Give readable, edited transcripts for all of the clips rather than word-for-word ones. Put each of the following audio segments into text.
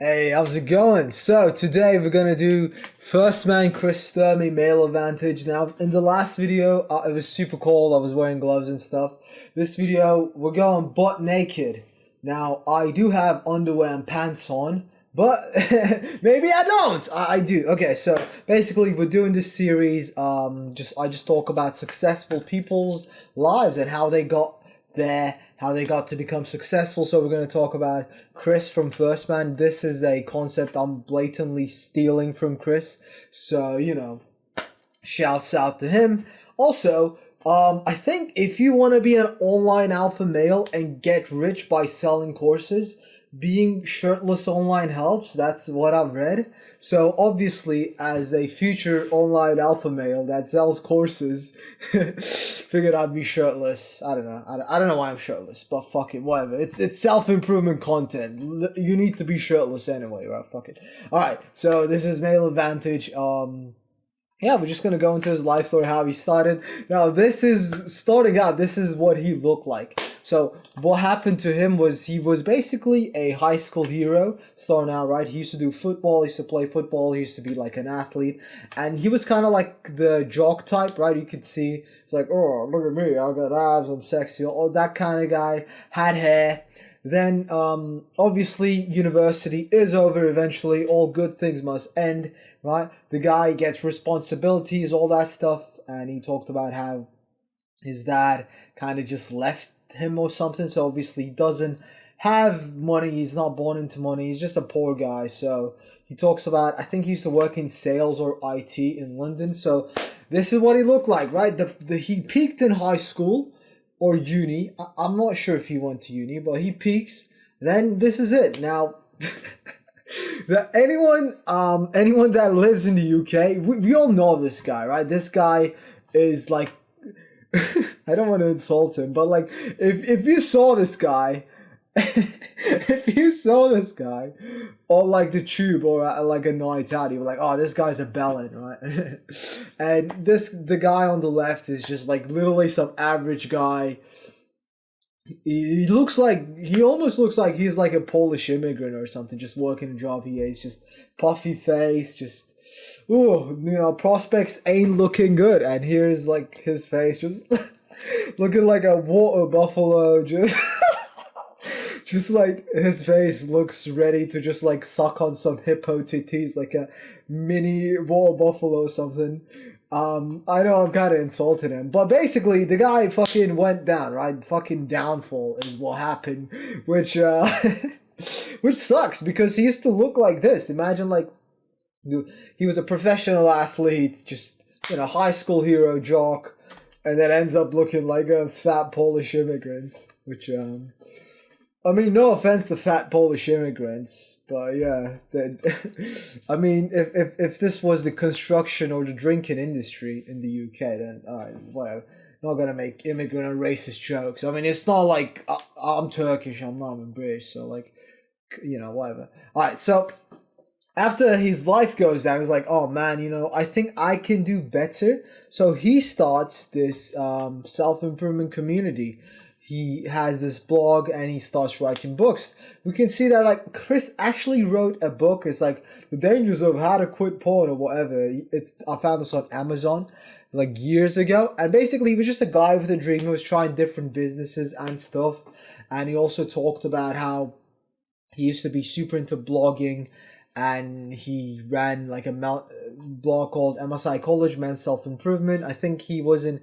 Hey, how's it going? So today we're gonna do first man Kris Sturmey male advantage. Now in the last video, it was super cold. I was wearing gloves and stuff. This video we're going butt naked. Now I do have underwear and pants on, but maybe I don't. I do. Okay, so basically we're doing this series. I just talk about successful people's lives and how they got there, how they got to become successful. So we're going to talk about Kris from First Man. This is a concept I'm blatantly stealing from Kris. So, shouts out to him. Also, I think if you want to be an online alpha male and get rich by selling courses, being shirtless online helps. That's what I've read. So obviously, as a future online alpha male that sells courses, figured I'd be shirtless. I don't know. I don't know why I'm shirtless, but fuck it, whatever. It's self-improvement content. You need to be shirtless anyway, right? Fuck it. All right. So this is male advantage. Yeah, we're just gonna go into his life story, how he started. Now, this is starting out. This is what he looked like. So, what happened to him was he was basically a high school hero. Starting out, right? He used to do football. He used to play football. He used to be like an athlete, and he was kind of like the jock type, right? You could see it's like, oh, look at me, I got abs, I'm sexy, all that kind of guy. Had hair. Then, obviously, university is over eventually. All good things must end, right? The guy gets responsibilities, all that stuff, and he talked about how his dad kind of just left him or something. So obviously, he doesn't have money. He's not born into money. He's just a poor guy. So he talks about, I think he used to work in sales or IT in London. So this is what he looked like, right? He peaked in high school or uni. I'm not sure if he went to uni, but he peaks. Then this is it. Now, anyone that lives in the UK, we all know this guy, right? This guy is like, I don't want to insult him, but like, if you saw this guy, if you saw this guy on like the tube or at like a night out, you were like, oh, this guy's a bellend, right? And the guy on the left is just like literally some average guy. He almost looks like he's like a Polish immigrant or something, just working a job he hates, just puffy face, just, prospects ain't looking good. And here's like his face, just looking like a water buffalo, just like his face looks ready to just like suck on some hippo titties, like a mini water buffalo or something. I know I'm kind of insulting him, but basically the guy fucking went down, right? Fucking downfall is what happened, which which sucks because he used to look like this. Imagine like he was a professional athlete, just high school hero jock, and then ends up looking like a fat Polish immigrant, which I mean, no offense to fat Polish immigrants, but yeah, I mean, if this was the construction or the drinking industry in the UK, then alright, whatever. Not gonna make immigrant and racist jokes. I mean, it's not like I'm Turkish, I'm British, so like, whatever. Alright, so after his life goes down, he's like, oh man, I think I can do better. So he starts this self-improvement community. He has this blog and he starts writing books. We can see that like Kris actually wrote a book. It's like The Dangers of How to Quit Porn or whatever. I found this on Amazon like years ago. And basically he was just a guy with a dream who was trying different businesses and stuff. And he also talked about how he used to be super into blogging and he ran like a blog called MSI College Men's Self-Improvement. I think he was in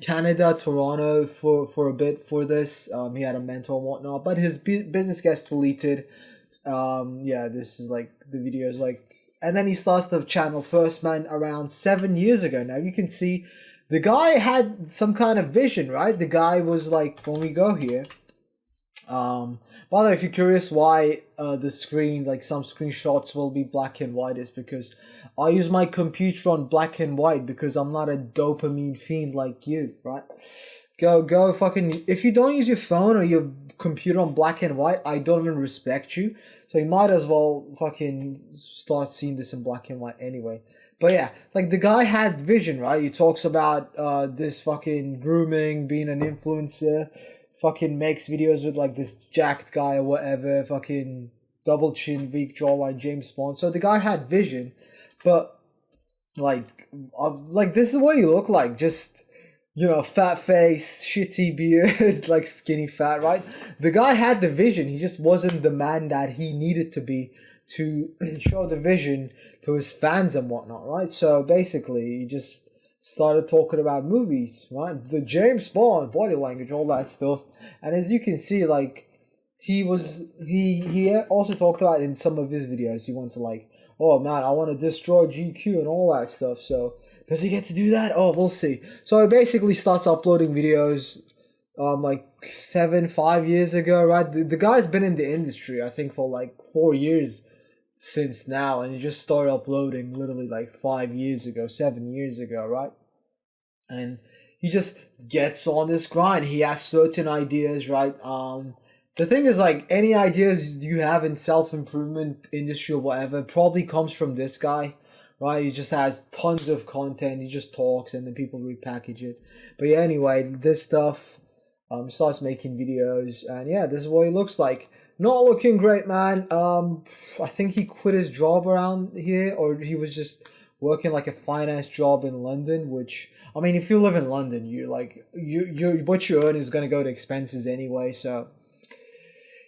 Canada, Toronto for a bit for this. He had a mentor and whatnot, but his business gets deleted. This is like the video is like, and then he starts the channel First Man around 7 years ago. Now you can see the guy had some kind of vision, right? The guy was like, when we go here, by the way, if you're curious why the screen, like some screenshots will be black and white, is because I use my computer on black and white because I'm not a dopamine fiend like you, right? Go fucking, if you don't use your phone or your computer on black and white, I don't even respect you. So you might as well fucking start seeing this in black and white anyway. But yeah, like the guy had vision, right? He talks about this fucking grooming, being an influencer, fucking makes videos with like this jacked guy or whatever, fucking double chin, weak jawline, James Bond. So the guy had vision, but like this is what you look like. Just, you know, fat face, shitty beard, like skinny fat, right? The guy had the vision. He just wasn't the man that he needed to be to show the vision to his fans and whatnot, right? So basically, he just started talking about movies, right? The James Bond, body language, all that stuff. And as you can see, like, he also talked about in some of his videos, he wants to like, oh man, I want to destroy GQ and all that stuff. So does he get to do that? Oh, we'll see. So he basically starts uploading videos like 5 years ago, right? The guy's been in the industry, I think, for like 4 years since now, and he just started uploading literally like 5 years ago, 7 years ago, right? And he just gets on this grind. He has certain ideas, right? The thing is, like, any ideas you have in self-improvement industry or whatever probably comes from this guy, right? He just has tons of content. He just talks and then people repackage it. But yeah, anyway, this stuff, starts making videos, and yeah, this is what he looks like. Not looking great, man. I think he quit his job around here, or he was just working like a finance job in London, which, I mean, if you live in London, you what you earn is gonna go to expenses anyway, so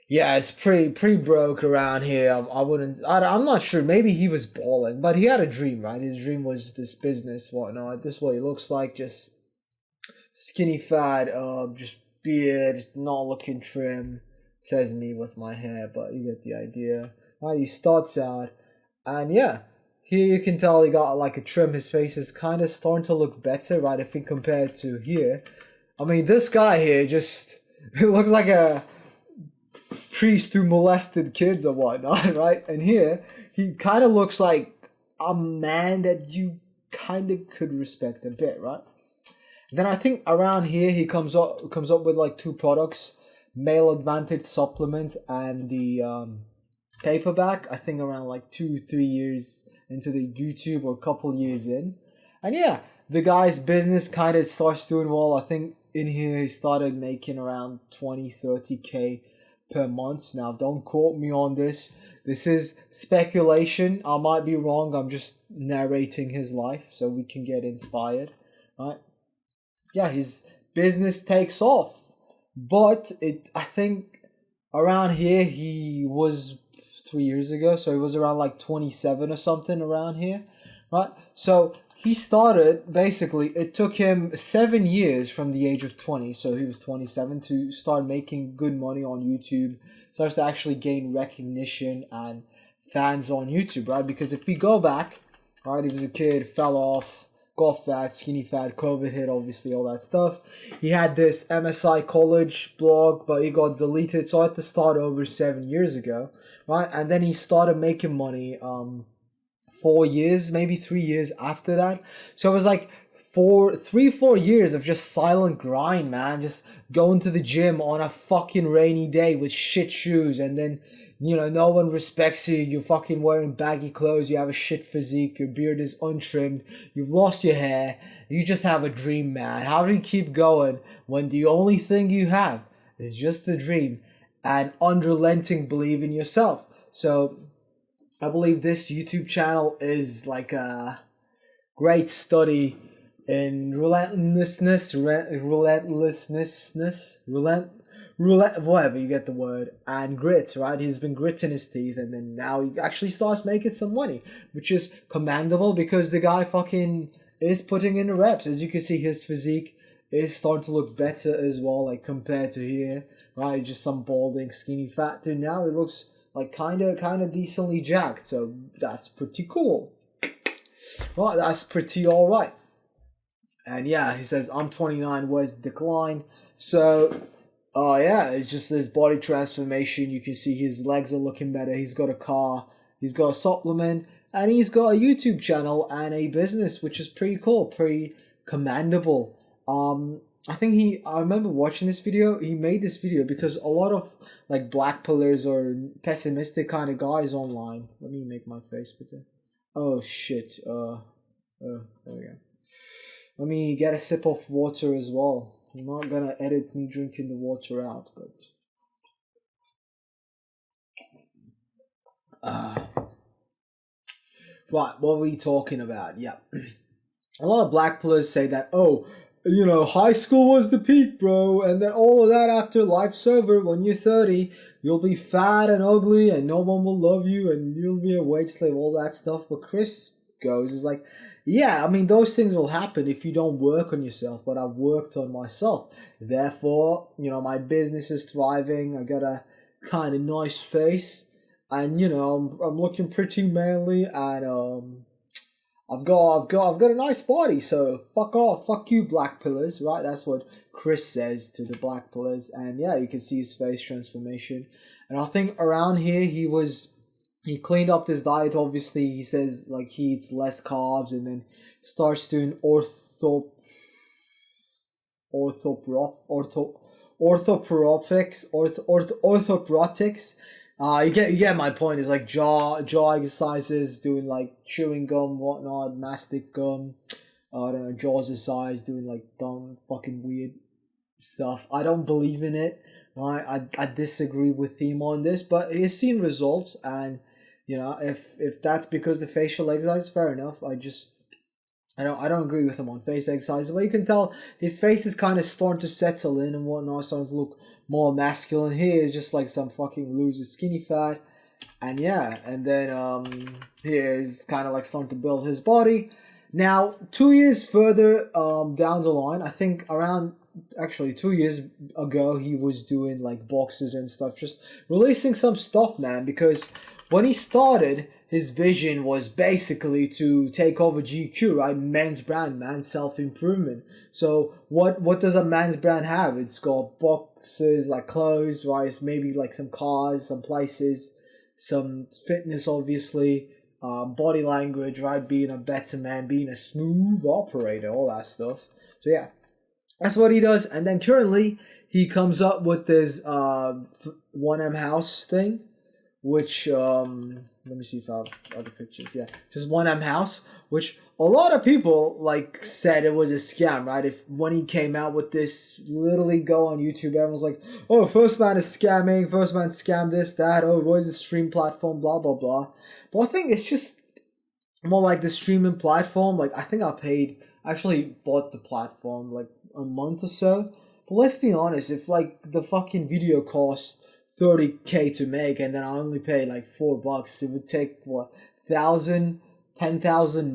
yeah, it's pretty broke around here. I'm not sure. Maybe he was balling, but he had a dream, right? His dream was this business, whatnot. This is what he looks like, just skinny fat, just beard, not looking trim. Says me with my hair, but you get the idea. Right, he starts out, and yeah, here you can tell he got like a trim. His face is kind of starting to look better, right? If we compare it to here, I mean, this guy here just it looks like a priest who molested kids or whatnot, right? And here he kind of looks like a man that you kind of could respect a bit, right? Then I think around here he comes up with like two products. Male Advantage supplement and the paperback, I think around like 2-3 years into the YouTube, or a couple years in. And yeah, the guy's business kind of starts doing well. I think in here he started making around 20-30K per month. Now don't quote me on this. This is speculation. I might be wrong. I'm just narrating his life so we can get inspired, right? Yeah, his business takes off. But I think around here he was 3 years ago, so he was around like 27 or something around here, right? So he started, basically, it took him 7 years from the age of 20, so he was 27, to start making good money on YouTube, starts to actually gain recognition and fans on YouTube, right? Because if we go back, right, he was a kid, fell off, got fat, skinny fat, COVID hit, obviously, all that stuff. He had this MSI college blog, but it got deleted, so I had to start over 7 years ago, right? And then he started making money 4 years, maybe 3 years after that. So it was like 4 years of just silent grind, man. Just going to the gym on a fucking rainy day with shit shoes, and then, you know, no one respects you. You're fucking wearing baggy clothes. You have a shit physique. Your beard is untrimmed. You've lost your hair. You just have a dream, man. How do you keep going when the only thing you have is just a dream and unrelenting belief in yourself? So I believe this YouTube channel is like a great study in whatever, you get the word, and grit, right? He's been gritting his teeth, and then now he actually starts making some money, which is commendable because the guy fucking is putting in the reps. As you can see, his physique is starting to look better as well, like compared to here, right? Just some balding, skinny fat dude. Now he looks like kind of decently jacked, so that's pretty cool. Well, that's pretty alright. And yeah, he says, I'm 29, where's the decline? So yeah, it's just this body transformation. You can see his legs are looking better. He's got a car, he's got a supplement, and he's got a YouTube channel and a business, which is pretty cool, pretty commendable. I think I remember watching this video. He made this video because a lot of like black pillars or pessimistic kind of guys online. Let me make my face bigger. Oh shit. There we go. Let me get a sip of water as well. I'm not gonna edit me drinking the water out, but Right, what are we talking about? Yeah. A lot of black pillars say that, oh, you know, high school was the peak, bro, and then all of that after life's over, when you're 30, you'll be fat and ugly and no one will love you and you'll be a wage slave, all that stuff. But Kris goes is like, yeah, I mean, those things will happen if you don't work on yourself, but I've worked on myself. Therefore, you know, my business is thriving. I got a kind of nice face, and you know, I'm looking pretty manly, and I've got a nice body. So fuck off, fuck you, black pillars, right? That's what Kris says to the black pillars, and yeah, you can see his face transformation. And I think around here he cleaned up his diet. Obviously, he says like he eats less carbs, and then starts doing orthoporotics. You get my point. Is like jaw exercises, doing like chewing gum, whatnot, mastic gum. I don't know, jaws exercise, doing like dumb, fucking weird stuff. I don't believe in it. Right, I disagree with him on this, but he's seen results, and you know, if that's because the facial exercise, fair enough. I don't agree with him on face exercise. But you can tell his face is kind of starting to settle in and whatnot, starting to look more masculine. Here is just like some fucking loser skinny fat. And yeah, and then here is kind of like starting to build his body. Now, 2 years further down the line, I think around actually 2 years ago, he was doing like boxes and stuff, just releasing some stuff, man, because when he started, his vision was basically to take over GQ, right? Men's brand, man, self-improvement. So what does a man's brand have? It's got boxes, like clothes, right? Maybe like some cars, some places, some fitness, obviously, body language, right? Being a better man, being a smooth operator, all that stuff. So yeah, that's what he does. And then currently, he comes up with this 1M house thing, which let me see if I have other pictures. Yeah, just 1M house, which a lot of people like said it was a scam, right? If when he came out with this, literally go on YouTube, everyone's like, oh, 1STMAN is scamming, 1STMAN scammed this, that, oh, what is the stream platform, blah blah blah. But I think it's just more like the streaming platform. Like I think actually bought the platform like a month or so. But let's be honest, if like the fucking video costs 30K to make, and then I only pay like $4, it would take what 10,000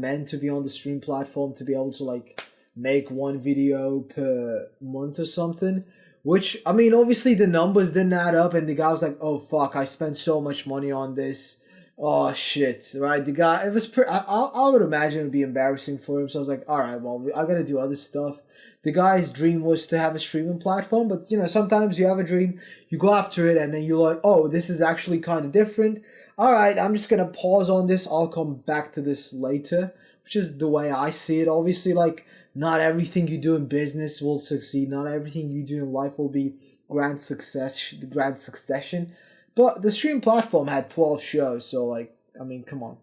men to be on the stream platform to be able to like make one video per month or something. Which I mean, obviously the numbers didn't add up, and the guy was like, "Oh fuck, I spent so much money on this. Oh shit!" Right? The guy, it was I would imagine it would be embarrassing for him. So I was like, "All right, well, I gotta do other stuff." The guy's dream was to have a streaming platform, but you know, sometimes you have a dream, you go after it, and then you're like, oh, this is actually kind of different. All right, I'm just gonna pause on this. I'll come back to this later, which is the way I see it. Obviously, like not everything you do in business will succeed. Not everything you do in life will be grand succession. But the stream platform had 12 shows, so like, I mean, come on.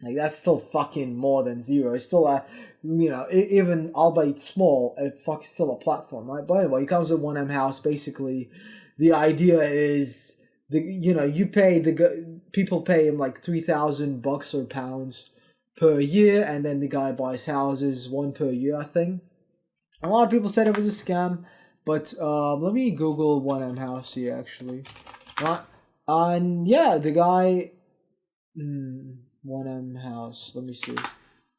Like that's still fucking more than zero. It's still a, you know, even albeit small, it's still a platform, right? But anyway, he comes with 1M house. Basically, the idea is you pay people pay him like $3,000 or pounds per year, and then the guy buys houses, one per year, I think. A lot of people said it was a scam, but let me Google 1M house here actually, right? And yeah, the guy. 1M house. Let me see.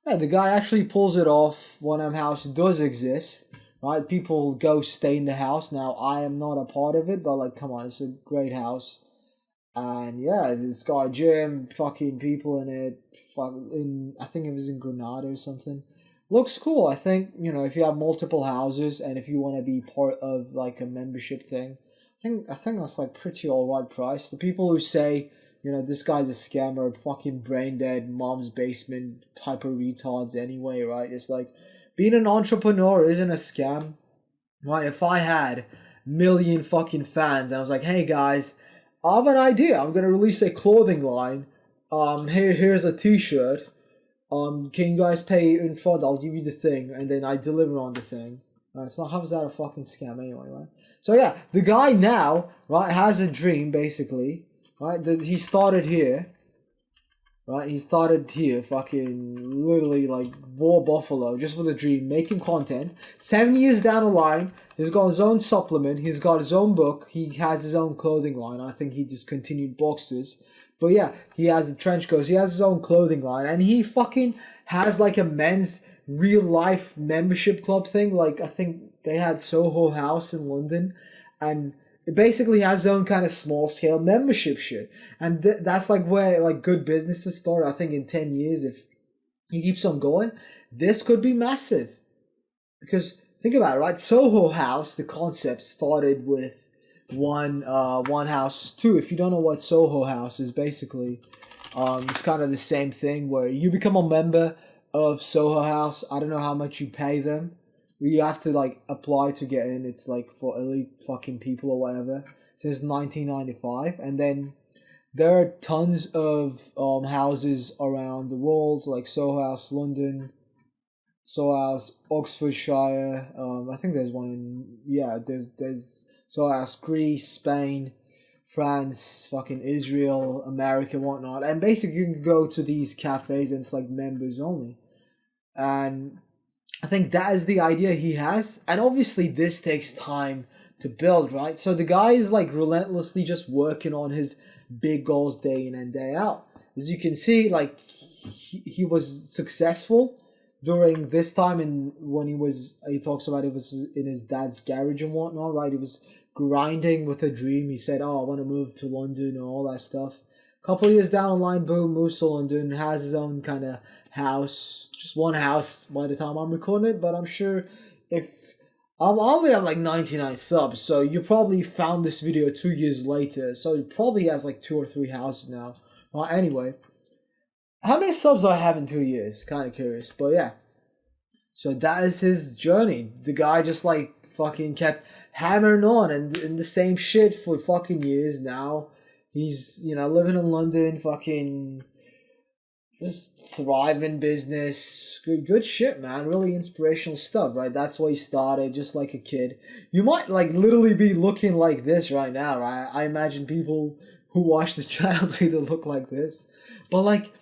Yeah, the guy actually pulls it off. 1M house does exist, right? People go stay in the house. Now, I am not a part of it, but like, come on, it's a great house. And yeah, it's got a gym, fucking people in it. I think it was in Granada or something. Looks cool. I think, you know, if you have multiple houses and if you want to be part of like a membership thing, I think that's like pretty alright price. The people who say, you know, this guy's a scammer, fucking brain dead, mom's basement type of retards anyway, right? It's like, being an entrepreneur isn't a scam, right? If I had million fucking fans and I was like, hey guys, I have an idea. I'm going to release a clothing line. Here's a t-shirt. Can you guys pay in front? I'll give you the thing. And then I deliver on the thing. Right, so how is that a fucking scam anyway, right? So yeah, the guy now, right, has a dream, basically. Right, he started here. right? He started here, fucking literally like War Buffalo, just for the dream, making content. 7 years down the line, he's got his own supplement, he's got his own book, he has his own clothing line. I think he discontinued boxes. But yeah, he has the trench coats, he has his own clothing line, and he fucking has like a men's real life membership club thing. Like, I think they had Soho House in London, and it basically has its own kind of small scale membership shit. And that's like where like good businesses start. I think in 10 years, if he keeps on going, this could be massive. Because think about it, right? Soho House, the concept started with one house two. If you don't know what Soho House is, basically, it's kind of the same thing where you become a member of Soho House. I don't know how much you pay them. You have to like apply to get in. It's like for elite fucking people or whatever. Since 1995, and then there are tons of houses around the world, like Soho House London, Soho House Oxfordshire. I think there's one in there's Soho House Greece, Spain, France, fucking Israel, America, whatnot. And basically, you can go to these cafes and it's like members only. And I think that is the idea he has. And obviously, this takes time to build, right? So the guy is like relentlessly just working on his big goals day in and day out. As you can see, like he was successful during this time, and when he talks about it was in his dad's garage and whatnot, right? He was grinding with a dream. He said, "Oh, I want to move to London," and all that stuff. A couple of years down the line, boom, moves to London, has his own kind of house, just one house by the time I'm recording it, but I'm sure if I'm only at like 99 subs, so you probably found this video 2 years later, so he probably has like 2 or 3 houses now. Well, anyway, how many subs do I have in 2 years? Kind of curious, but yeah. So that is his journey. The guy just like fucking kept hammering on and in the same shit for fucking years now. He's, living in London, fucking just thriving business. Good shit, man. Really inspirational stuff, right? That's why he started, just like a kid. You might like literally be looking like this right now, right? I imagine people who watch this channel to either look like this. But like,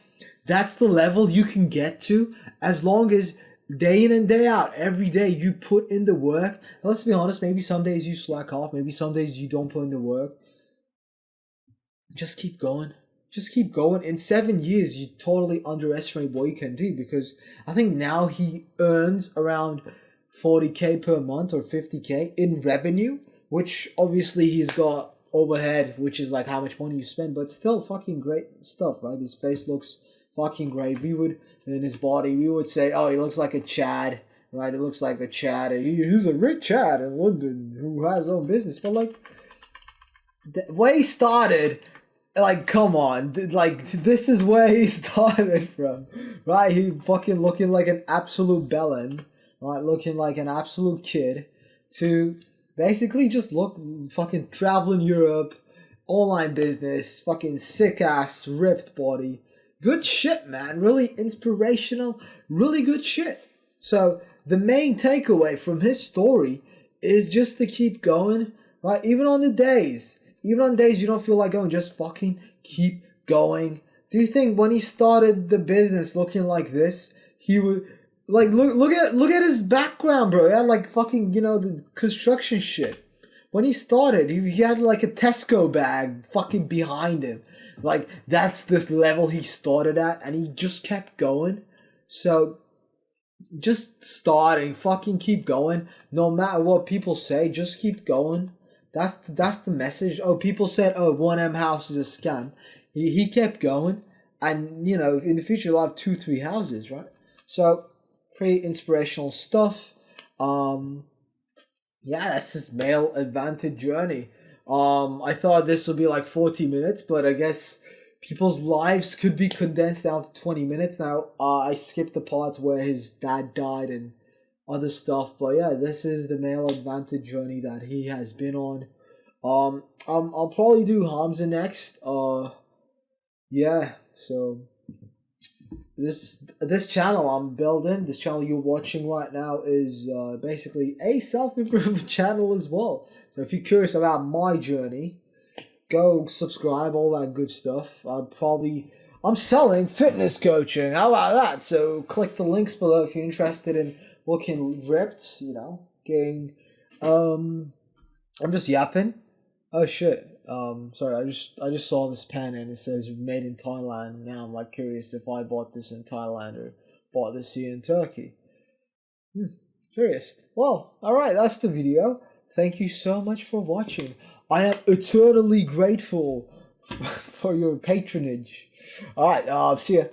that's the level you can get to as long as day in and day out, every day you put in the work. Let's be honest, maybe some days you slack off, maybe some days you don't put in the work. Just keep going. Just keep going. In 7 years, you totally underestimate what you can do, because I think now he earns around 40K per month or 50K in revenue, which obviously he's got overhead, which is like how much money you spend, but still fucking great stuff, right? His face looks fucking great. In his body, we would say, oh, he looks like a Chad, right? It looks like a Chad. He's a rich Chad in London who has his own business. But like, the way he started, like, come on, like, this is where he started from, right? He fucking looking like an absolute bellend, right? Looking like an absolute kid, to basically just look fucking traveling Europe, online business, fucking sick ass, ripped body. Good shit, man. Really inspirational, really good shit. So the main takeaway from his story is just to keep going, right? Even on days you don't feel like going, just fucking keep going. Do you think when he started the business looking like this, he would like look at his background, bro? He had like fucking, the construction shit. When he started, he had like a Tesco bag fucking behind him. Like, that's this level he started at, and he just kept going. So, just starting, fucking keep going. No matter what people say, just keep going. That's the message. Oh, people said, oh, 1M house is a scam. He kept going, and, in the future, you'll have 2-3 houses, right? So, pretty inspirational stuff. Yeah, that's his male advantage journey. I thought this would be like 40 minutes, but I guess people's lives could be condensed down to 20 minutes. Now, I skipped the parts where his dad died and other stuff, but yeah, this is the male advantage journey that he has been on. I'll probably do Hamza next. Yeah, so this channel I'm building, this channel you're watching right now, is basically a self-improvement channel as well. So if you're curious about my journey, go subscribe, all that good stuff. I'm selling fitness coaching. How about that? So click the links below if you're interested in looking ripped, you know, getting, I'm just yapping. Oh shit. Sorry, I just saw this pen and it says made in Thailand. Now I'm like curious if I bought this in Thailand or bought this here in Turkey. Curious. Well, alright, that's the video. Thank you so much for watching. I am eternally grateful for your patronage. Alright, see ya.